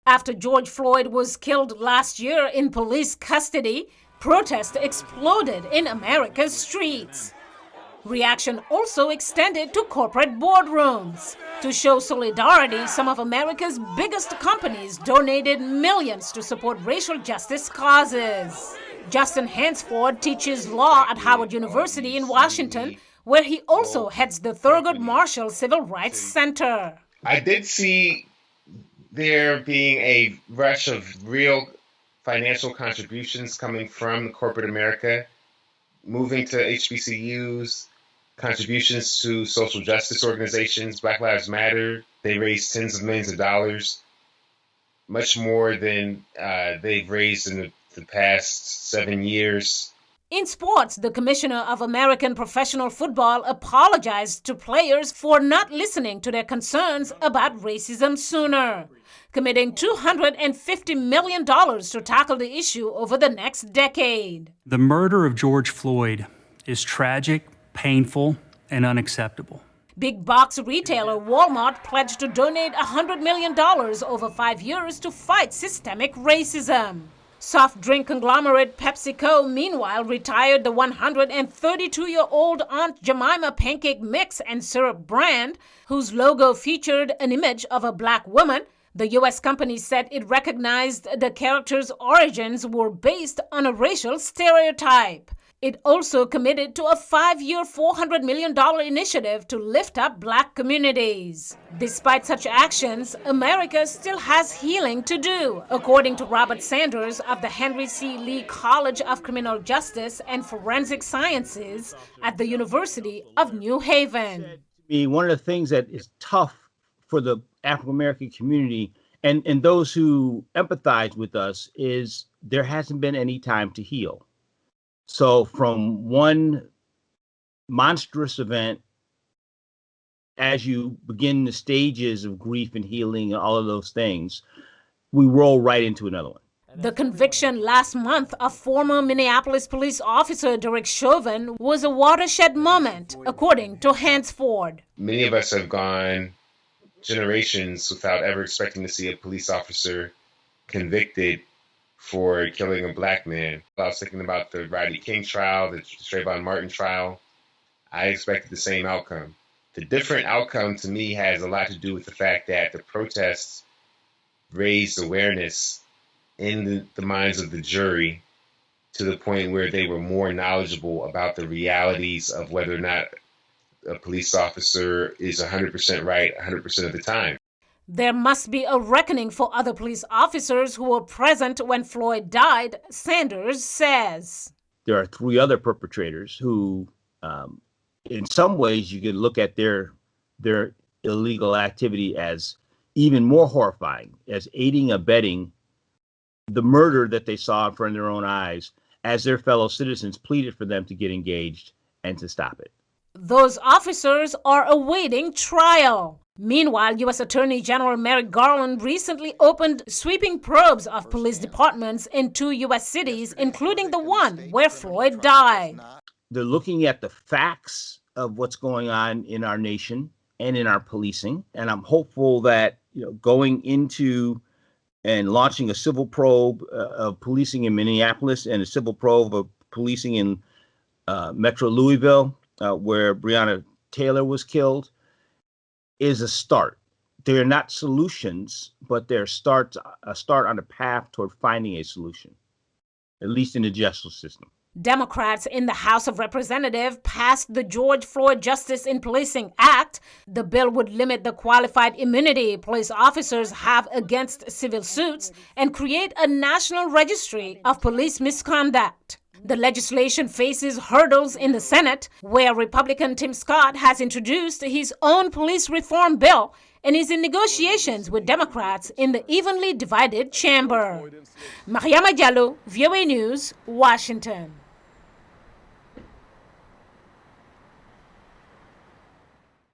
After George Floyd was killed last year in police custody, protests exploded in America's streets. Reaction also extended to corporate boardrooms. To show solidarity, some of America's biggest companies donated millions to support racial justice causes. Justin Hansford teaches law at Howard University in Washington, where he also heads the Thurgood Marshall Civil Rights Center. I did see there being a rush of real financial contributions coming from corporate America, moving to HBCUs, contributions to social justice organizations, Black Lives Matter. They raised tens of millions of dollars, much more than they've raised in the past 7 years. In sports, the Commissioner of American Professional Football apologized to players for not listening to their concerns about racism sooner, committing $250 million to tackle the issue over the next decade. The murder of George Floyd is tragic, painful, and unacceptable. Big box retailer Walmart pledged to donate $100 million over 5 years to fight systemic racism. Soft drink conglomerate PepsiCo, meanwhile, retired the 132-year-old Aunt Jemima pancake mix and syrup brand, whose logo featured an image of a black woman. The U.S. company said it recognized the character's origins were based on a racial stereotype. It also committed to a 5-year, $400 million initiative to lift up black communities. Despite such actions, America still has healing to do, according to Robert Sanders of the Henry C. Lee College of Criminal Justice and Forensic Sciences at the University of New Haven. One of the things that is tough for the African-American community and those who empathize with us is there hasn't been any time to heal. So from one monstrous event, as you begin the stages of grief and healing and all of those things, we roll right into another one. The conviction last month of former Minneapolis police officer Derek Chauvin was a watershed moment, according to Hansford. Many of us have gone generations without ever expecting to see a police officer convicted for killing a black man. I was thinking about the Rodney King trial, the Trayvon Martin trial. I expected the same outcome. The different outcome to me has a lot to do with the fact that the protests raised awareness in the minds of the jury to the point where they were more knowledgeable about the realities of whether or not a police officer is 100% right 100% of the time. There must be a reckoning for other police officers who were present when Floyd died, Sanders says. There are 3 other perpetrators who, in some ways, you could look at their illegal activity as even more horrifying, as aiding, abetting the murder that they saw in front of their own eyes, as their fellow citizens pleaded for them to get engaged and to stop it. Those officers are awaiting trial. Meanwhile, U.S. Attorney General Merrick Garland recently opened sweeping probes of police departments in 2 U.S. cities, including the one where Floyd died. They're looking at the facts of what's going on in our nation and in our policing. And I'm hopeful that going into and launching a civil probe of policing in Minneapolis and a civil probe of policing in Metro Louisville, where Breonna Taylor was killed, is a start. They're not solutions, but they're a start on a path toward finding a solution, at least in the justice system. Democrats in the House of Representatives passed the George Floyd Justice in Policing Act. The bill would limit the qualified immunity police officers have against civil suits and create a national registry of police misconduct. The legislation faces hurdles in the Senate, where Republican Tim Scott has introduced his own police reform bill and is in negotiations with Democrats in the evenly divided chamber. Mariama Diallo, VOA News, Washington.